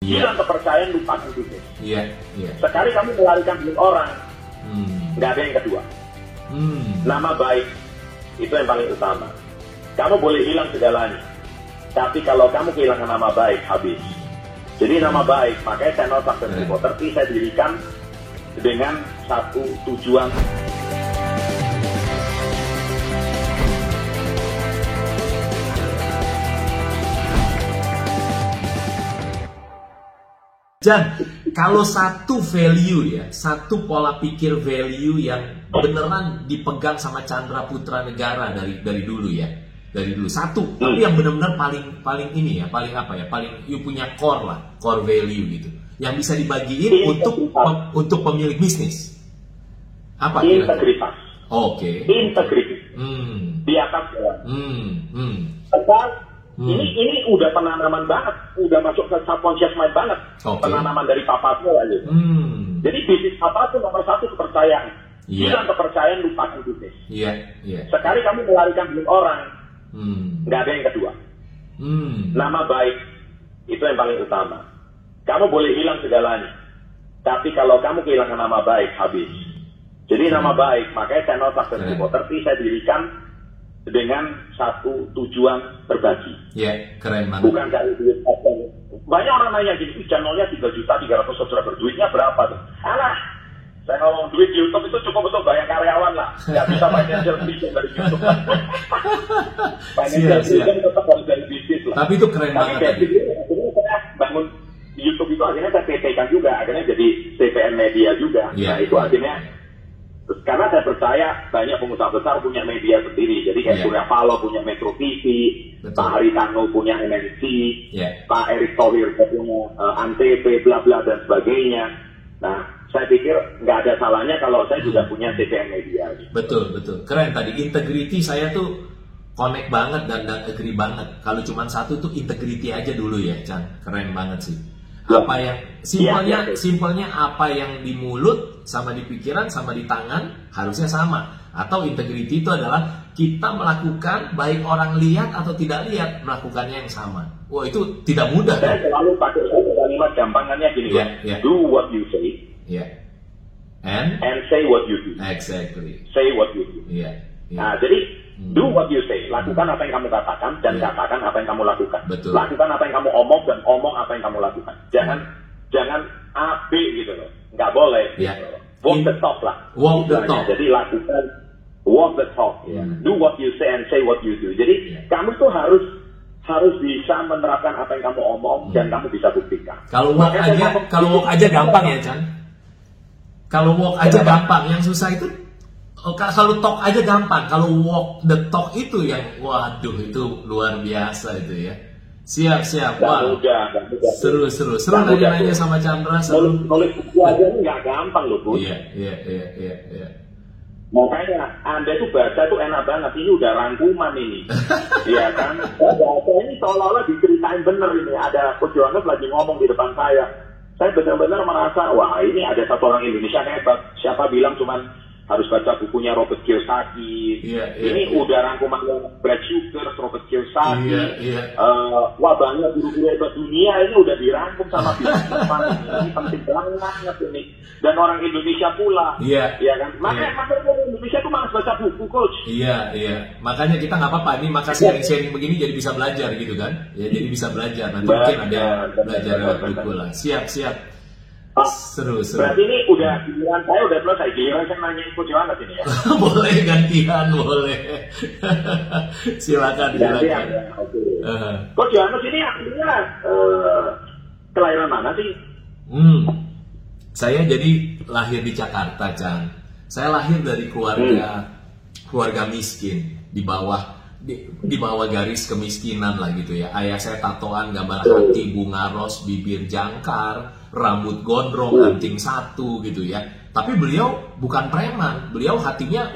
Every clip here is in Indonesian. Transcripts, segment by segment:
Hilang kepercayaan, lupakan bisnis. Iya. Sekali kamu melarikan duit orang, nggak ada yang kedua. Nama baik itu yang paling utama. Kamu boleh hilang segalanya, tapi kalau kamu kehilangan nama baik, habis. Jadi nama baik, makanya channel Success Reporter saya dirikan dengan satu tujuan. Jan, kalau satu value ya, satu pola pikir value yang beneran dipegang sama Chandra Putra Negara dari dulu ya, dari dulu satu, tapi yang benar-benar paling ini ya, paling apa ya, paling you punya core value gitu, yang bisa dibagiin untuk pemilik bisnis. Apa? Integritas. Oke. Integritas. Di atas jalan. Ini udah penanaman banget, udah masuk ke subconscious mind banget. Penanaman dari papa tua aja. Jadi bisnis apa tuh nomor satu kepercayaan. Hilang kepercayaan, lupakan bisnis. Sekali kamu melarikan duit orang, nggak ada yang kedua. Nama baik itu yang paling utama. Kamu boleh hilang segalanya, tapi kalau kamu kehilangan nama baik, habis. Jadi nama baik, makanya channel Success Reporter saya dirikan dengan satu tujuan berbagi. Keren banget. Bukan cari duit. Banyak orang nanya gini, channelnya 3.300.000 subscriber, duitnya berapa tuh? Alah, saya ngomong duit di YouTube itu cukup untuk bayar karyawan lah. Nggak bisa financial vision dari YouTube. Financial vision tetap harus dari bisnis lah. Tapi itu keren banget. Tapi saya bangun di YouTube itu akhirnya saya PT-kan juga, akhirnya jadi CPN Media juga. Nah itu akhirnya. Karena saya percaya banyak pengusaha besar punya media sendiri. Jadi kayak Surya Paloh punya Metro TV, Pak Haritano punya MNC, Pak Erick Thohir punya Antv, bla bla dan sebagainya. Nah, saya pikir nggak ada salahnya kalau saya juga punya CPN Media. Betul. Keren tadi. Integrity saya tuh connect banget dan agree banget. Kalau cuma satu tuh integrity aja dulu ya, Chan. Keren banget sih. Apa yang simpelnya apa yang di mulut sama di pikiran sama di tangan harusnya sama. Atau integrity itu adalah kita melakukan baik orang lihat atau tidak lihat, melakukannya yang sama. Wah, itu tidak mudah. Saya selalu pakai satu kalimat gampangannya gini, do what you say and say what you do. Exactly. Say what you do. Nah, jadi do what you say, lakukan apa yang kamu katakan dan katakan apa yang kamu lakukan. Betul. Lakukan apa yang kamu omong dan omong apa yang kamu lakukan. Jangan A, B gitu loh. Nggak boleh. Gitu loh. Walk the talk lah. Walk the talk. Jadi lakukan walk the talk. Do what you say and say what you do. Jadi kamu tuh harus bisa menerapkan apa yang kamu omong dan kamu bisa buktikan. Kalau walk aja gampang ya, Chan. Kalau walk aja gampang, yang susah itu kalau talk aja gampang, kalau walk the talk itu yang waduh itu luar biasa itu ya. Siap. Wah. Seru nanya sama Chandra. Nulis buku aja ini nggak gampang loh, Bu. Iya. Makanya Anda tuh baca tuh enak banget, ini udah rangkuman ini. Iya kan? Baca ini seolah-olah diceritain bener ini. Ada Coach Yohanes lagi ngomong di depan saya. Saya benar-benar merasa, wah ini ada satu orang Indonesia hebat. Siapa bilang cuman harus baca bukunya Robert Kiyosaki. Ini udah rangkuman Brad Sugar, Robert Kiyosaki. Wah banyak guru-guru hebat dunia ini udah dirangkum sama bisnisman. Ini penting banget ini. Dan orang Indonesia pula. Iya kan? Makanya orang Indonesia tuh malas baca buku, Coach. Iya. Makanya kita nggak apa-apa. Ini maka sharing begini jadi bisa belajar gitu kan? Ya jadi bisa belajar. Nanti mungkin ada belajar lewat buku lah. Siap. Seru. Berarti ini udah giliran saya udah selesai. Giliran saya nanya Coach Yohanes ini ya. Boleh gantian, boleh. Silakan. Coach Yohanes ini artinya kelahiran mana sih? Saya jadi lahir di Jakarta, Chan. Saya lahir dari keluarga miskin di bawah garis kemiskinan lah gitu ya. Ayah saya tatoan gambar hati, bunga ros, bibir jangkar, rambut gondrong, anting satu gitu ya. Tapi beliau bukan preman, beliau hatinya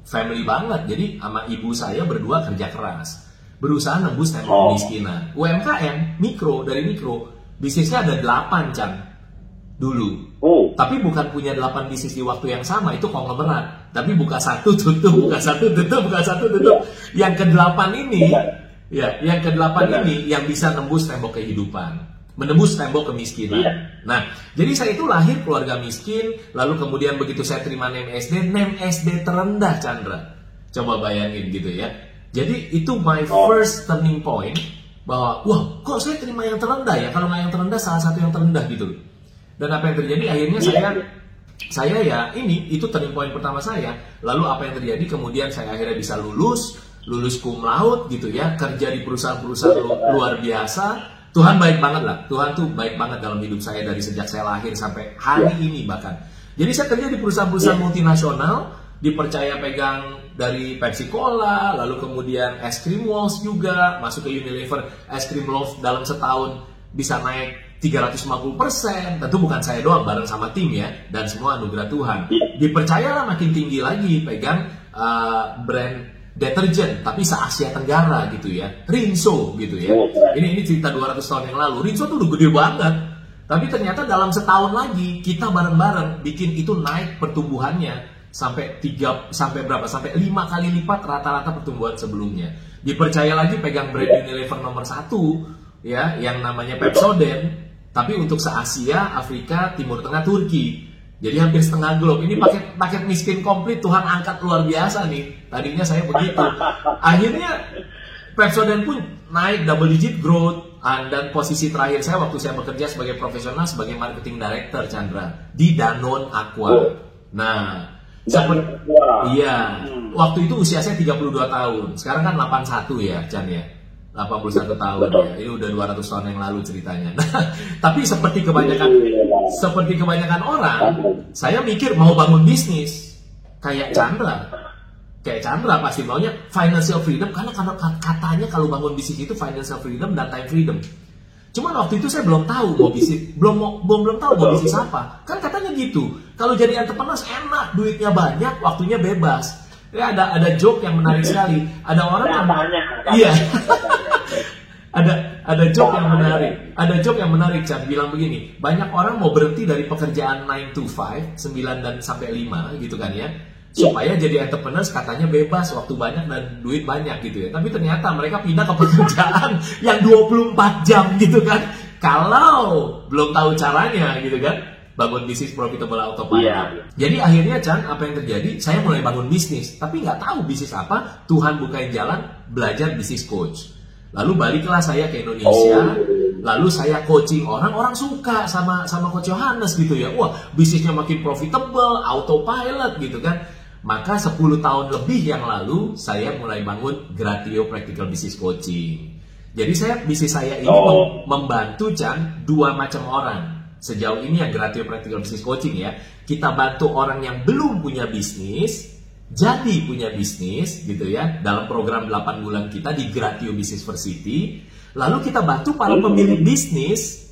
family banget. Jadi sama ibu saya berdua kerja keras, berusaha nembus tembok kemiskinan. UMKM, dari mikro, bisnisnya ada 8, Chan, dulu. Tapi bukan punya 8 bisnis di waktu yang sama, itu konglomerat. Tapi buka satu tutup, buka satu tutup. Yang ke-8 ini, yang ke-8 ini yang bisa nembus tembok kehidupan. menembus tembok kemiskinan. Nah, jadi saya itu lahir keluarga miskin, lalu kemudian begitu saya terima NEM SD terendah, Chandra. Coba bayangin gitu ya. Jadi itu my first turning point, bahwa wah, kok saya terima yang terendah ya? Kalau nggak yang terendah, salah satu yang terendah gitu. Dan apa yang terjadi? Akhirnya saya ya itu turning point pertama saya. Lalu apa yang terjadi? Kemudian saya akhirnya bisa lulus cum laude gitu ya, kerja di perusahaan-perusahaan luar biasa. Tuhan baik banget lah, Tuhan tuh baik banget dalam hidup saya dari sejak saya lahir sampai hari ini bahkan. Jadi saya kerja di perusahaan-perusahaan multinasional, dipercaya pegang dari Pepsi Cola, lalu kemudian es krim Walls juga, masuk ke Unilever, es krim Love dalam setahun bisa naik 350%. Tentu bukan saya doang, bareng sama tim ya, dan semua anugerah Tuhan. Dipercayalah makin tinggi lagi, pegang brand deterjen, tapi se-Asia Tenggara gitu ya, Rinso gitu ya. Ini cerita 200 tahun yang lalu. Rinso tuh udah gede banget, tapi ternyata dalam setahun lagi kita bareng-bareng bikin itu naik pertumbuhannya sampai 5 kali lipat rata-rata pertumbuhan sebelumnya. Dipercaya lagi pegang brand Unilever nomor 1 ya, yang namanya Pepsodent, tapi untuk se-Asia, Afrika, Timur Tengah, Turki. Jadi hampir setengah globe. Ini paket miskin komplit, Tuhan angkat luar biasa nih. Tadinya saya begitu. Akhirnya Pepsodent pun naik double digit growth. Dan posisi terakhir saya waktu saya bekerja sebagai profesional sebagai marketing director, Chandra, di Danone Aqua. Nah, waktu itu usia saya 32 tahun. Sekarang kan 81 ya, Chan ya. 81 tahun ya. Ini udah 200 tahun yang lalu ceritanya. Nah, tapi seperti kebanyakan orang, saya mikir mau bangun bisnis kayak Chandra. Kayak Chandra pasti maunya financial freedom, karena katanya kalau bangun bisnis itu financial freedom dan time freedom. Cuman waktu itu saya belum tahu mau bisnis, belum tahu mau bisnis apa. Kan katanya gitu. Kalau jadi entrepreneur enak, duitnya banyak, waktunya bebas. Ya, ada joke yang menarik sekali. Ada orang yang ada joke yang menarik. Ada joke yang menarik, Chan, bilang begini, banyak orang mau berhenti dari pekerjaan 9 to 5, 9 dan sampai 5 gitu kan ya. Supaya jadi entrepreneur katanya bebas, waktu banyak dan duit banyak gitu ya. Tapi ternyata mereka pindah ke pekerjaan yang 24 jam gitu kan. Kalau belum tahu caranya gitu kan. Bangun bisnis profitable autopilot. Jadi akhirnya, Chan, apa yang terjadi? Saya mulai bangun bisnis, tapi nggak tahu bisnis apa. Tuhan bukain jalan, belajar bisnis coach. Lalu baliklah saya ke Indonesia. Lalu saya coaching orang suka sama Coach Yohanes gitu ya. Wah, bisnisnya makin profitable, autopilot gitu kan. Maka 10 tahun lebih yang lalu saya mulai bangun Gratio Practical Business Coaching. Jadi bisnis saya ini membantu, Chan, 2 macam orang. Sejauh ini yang Gratio Practical Business Coaching ya, kita bantu orang yang belum punya bisnis jadi punya bisnis gitu ya, dalam program 8 bulan kita di Gratio Business University. Lalu kita bantu para pemilik bisnis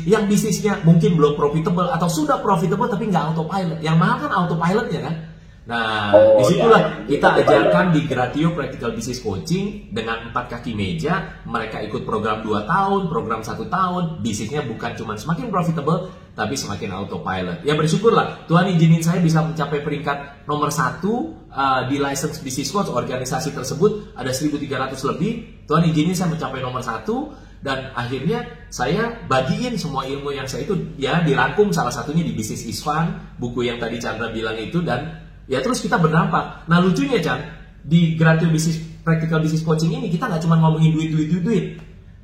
yang bisnisnya mungkin belum profitable atau sudah profitable tapi nggak autopilot. Yang mahal kan autopilotnya kan. Nah, disitulah kita ajarkan di Gratio Practical Business Coaching dengan 4 kaki meja. Mereka ikut program 2 tahun, program 1 tahun. Bisnisnya bukan cuma semakin profitable, tapi semakin autopilot. Ya bersyukurlah, Tuhan izinin saya bisa mencapai peringkat nomor 1 di License Business Coach. Organisasi tersebut ada 1.300 lebih. Tuhan izinin saya mencapai nomor 1. Dan akhirnya saya bagiin semua ilmu yang saya itu ya dirangkum, salah satunya di Business is Fun, buku yang tadi Chandra bilang itu, dan ya terus kita berdampak. Nah lucunya, Chan, di Gratio Practical Business Coaching ini kita nggak cuma ngomongin duit.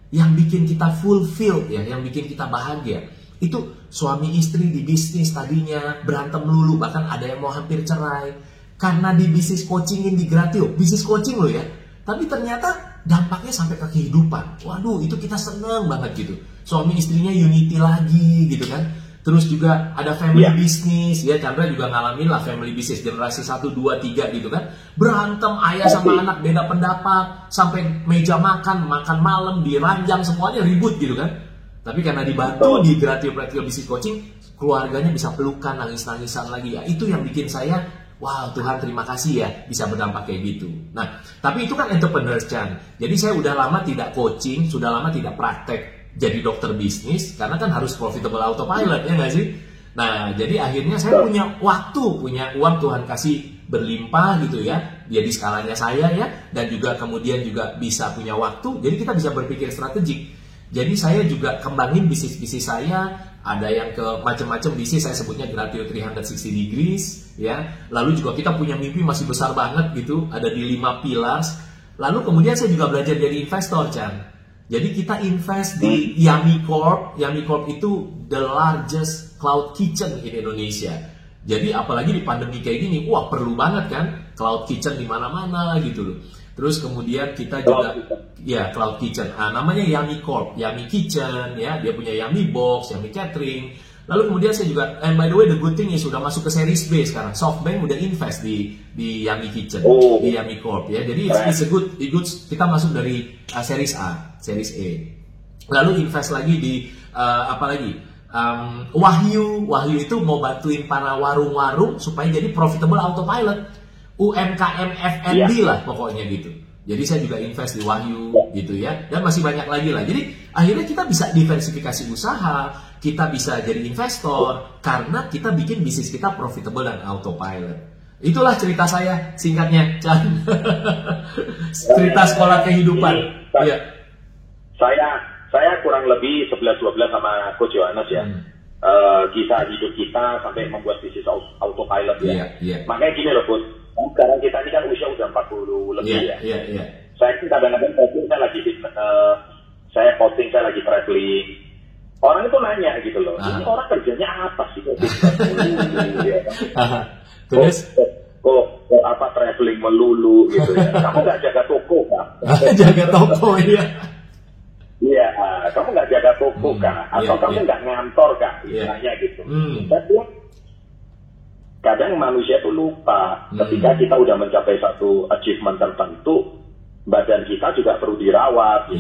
Yang bikin kita fulfilled ya, yang bikin kita bahagia itu suami istri di bisnis tadinya berantem melulu, bahkan ada yang mau hampir cerai karena di bisnis coachingin di Gratio, bisnis coaching loh ya. Tapi ternyata dampaknya sampai ke kehidupan. Waduh, itu kita seneng banget gitu. Suami istrinya unity lagi gitu kan. Terus juga ada family business, ya Chandra juga ngalamin lah family business generasi 1, 2, 3 gitu kan. Berantem ayah sama anak beda pendapat, sampai meja makan malam, diranjang semuanya ribut gitu kan. Tapi karena dibantu di Gratio Practical Business Coaching, keluarganya bisa pelukan, nangis-nangisan lagi ya. Itu yang bikin saya, wow Tuhan terima kasih ya bisa berdampak kayak gitu. Nah, tapi itu kan entrepreneur, Chan. Jadi saya udah lama tidak coaching, sudah lama tidak praktek jadi dokter bisnis, karena kan harus profitable autopilot, ya nggak sih? Nah, jadi akhirnya saya punya waktu, punya uang Tuhan kasih berlimpah gitu ya, jadi skalanya saya ya, dan juga kemudian juga bisa punya waktu, jadi kita bisa berpikir strategik. Jadi saya juga kembangin bisnis-bisnis saya, ada yang ke macam-macam bisnis, saya sebutnya Gratio 360 degrees ya. Lalu juga kita punya mimpi masih besar banget gitu, ada di 5 pillars. Lalu kemudian saya juga belajar jadi investor, Chan. Jadi kita invest di Yummy Corp. Yummy Corp itu the largest cloud kitchen in Indonesia. Jadi apalagi di pandemi kayak gini, wah perlu banget kan cloud kitchen di mana-mana gitu loh. Terus kemudian kita juga ya cloud kitchen. Namanya Yummy Corp, Yummy Kitchen ya, dia punya Yummy Box, Yummy Catering. Lalu kemudian saya juga, and by the way the good thing is sudah masuk ke series B sekarang. SoftBank udah invest di Yummy Kitchen, di Yummy Corp ya. Jadi it's a good kita masuk dari series A, series A. Lalu invest lagi di apa lagi? Wahyu itu mau bantuin para warung-warung supaya jadi profitable autopilot. UMKM F&B lah pokoknya gitu. Jadi saya juga invest di Wahyu gitu ya. Dan masih banyak lagi lah. Jadi akhirnya kita bisa diversifikasi usaha, kita bisa jadi investor karena kita bikin bisnis kita profitable dan autopilot. Itulah cerita saya singkatnya, Chan. Cerita sekolah kehidupan. Iya. Saya kurang lebih 11-12 sama Coach Yohanes ya. Kisah hidup kita sampai membuat bisnis autopilot ya. Makanya gini loh, Coach. Sekarang kita ini kan usia udah 40 lebih ya. Saya kan kadang-kadang posting saya lagi traveling. Orang itu nanya gitu loh, ini orang kerjanya apa sih? Terus? Kok apa traveling melulu gitu ya? Kamu nggak jaga toko kan? Jaga toko ya. Iya, kamu nggak jaga toko kan? Atau kamu nggak ngantor kan? Istilahnya gitu. Kadang manusia itu lupa ketika kita udah mencapai satu achievement tertentu, badan kita juga perlu dirawat.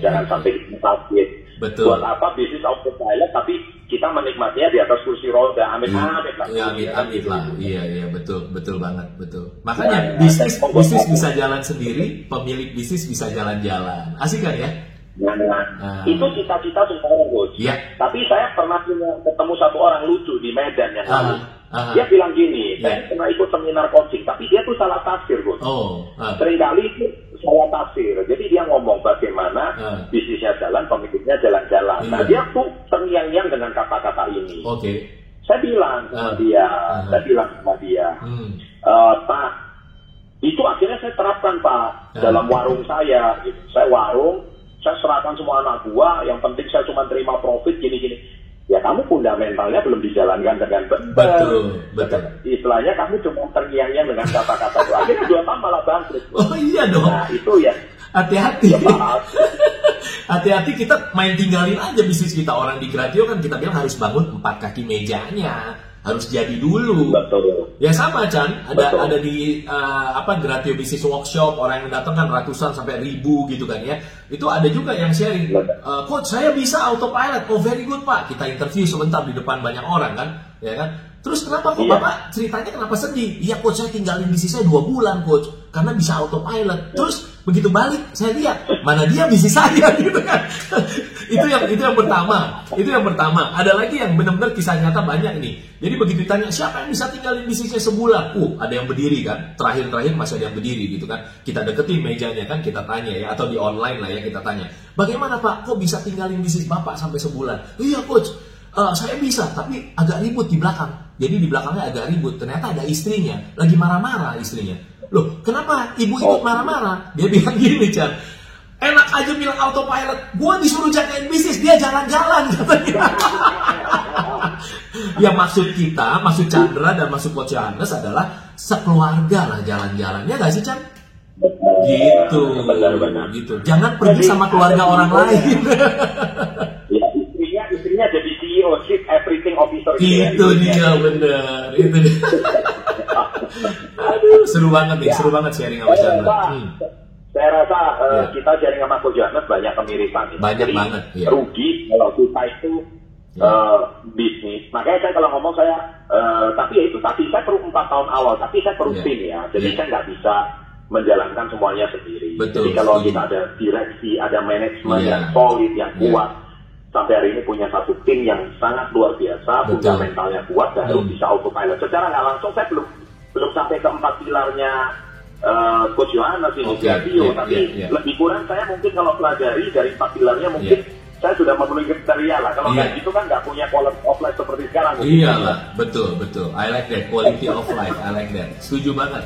Jangan sampai sakit. Betul. Buat apa bisnis autopilot tapi kita menikmatinya di atas kursi roda? Amit-amit lah. Amit-amit lah. Iya, betul banget, betul. Makanya bisnis bisa jalan sendiri, pemilik bisnis bisa jalan-jalan. Asik kan ya? Itu cita-cita semua orang, Coach. Tapi saya pernah ketemu satu orang lucu di Medan yang lalu. Dia bilang gini, saya pernah ikut seminar coaching, tapi dia tuh salah tafsir, Coach. Seringkali itu salah tafsir. Jadi dia ngomong bagaimana bisnisnya jalan, pemiliknya jalan-jalan. Nah, dia tuh terngiang-ngiang dengan kata-kata ini. Saya bilang sama dia, Pak, itu akhirnya saya terapkan, Pak, dalam warung saya. Gitu. Saya warung, saya serahkan semua anak buah, yang penting saya cuma terima profit gini-gini. Ya kamu fundamentalnya belum dijalankan dengan benar. Betul. Istilahnya kamu cuma terngiang-ngiang dengan kata-kata itu. Akhirnya 2 tahun malah bangkrut. Oh iya dong. Nah itu ya. Hati-hati. Hati-hati kita main tinggalin aja bisnis kita. Orang di Gratio kan kita bilang harus bangun 4 kaki mejanya. Harus jadi dulu. Betul. Ya sama, Chan. Ada di Gratio Business Workshop, orang yang datang kan ratusan sampai 1000 gitu kan ya. Itu ada juga yang sharing, Coach saya bisa autopilot. Oh very good, Pak. Kita interview sebentar di depan banyak orang kan, ya kan. Terus kenapa kok Bapak ceritanya kenapa sedih? Iya, Coach, saya tinggalin bisnis saya 2 bulan, Coach, karena bisa autopilot. Terus begitu balik saya lihat mana dia bisnis saya gitu kan. itu yang pertama. Ada lagi yang benar-benar kisah nyata banyak nih. Jadi begitu ditanya siapa yang bisa tinggalin bisnisnya sebulan, ada yang berdiri kan. Terakhir masih ada yang berdiri gitu kan. Kita deketin mejanya kan, kita tanya ya, atau di online lah ya kita tanya. Bagaimana Pak, kok bisa tinggalin bisnis Bapak sampai sebulan? Iya Coach, saya bisa, tapi agak ribut di belakang. Jadi di belakangnya agak ribut. Ternyata ada istrinya, lagi marah-marah istrinya. Loh, kenapa ibu ikut marah-marah? Dia bilang gini, Chan, enak aja bilang autopilot, gue disuruh jagain bisnis, dia jalan-jalan katanya. Ya maksud Chandra dan maksud Coach Yohanes adalah sekeluarga lah jalan-jalan. Ya gak sih, Chan? Gitu. Benar. Gitu. Jangan pergi sama keluarga orang lain. Ya, istrinya jadi CEO, Chief Everything Officer. Itu dia, bener. Itu dia. Aduh, seru banget sharing sama Chandra. Saya rasa kita sharing sama Coach Yohanes banyak kemiripan. Banyak banget. Ya. Rugi kalau kita itu bisnis. Makanya saya kalau ngomong tapi ya itu tadi saya perlu 4 tahun awal, tapi saya perlu tim ya. Jadi saya nggak bisa menjalankan semuanya sendiri. Betul. Jadi kalau kita ada direksi, ada manajemen yang solid, yang kuat, sampai hari ini punya satu tim yang sangat luar biasa, fundamentalnya kuat dan harus bisa autopilot. Secara nggak langsung saya belum sampai ke 4 pilarnya Coach Yohanes ini Gratio, tapi lebih kurang saya mungkin kalau pelajari dari 4 pilarnya mungkin saya sudah memenuhi kriteria lah. Kalau nggak gitu kan nggak punya quality of life seperti sekarang. Iyalah, betul. I like that, quality of life. I like that. Setuju banget.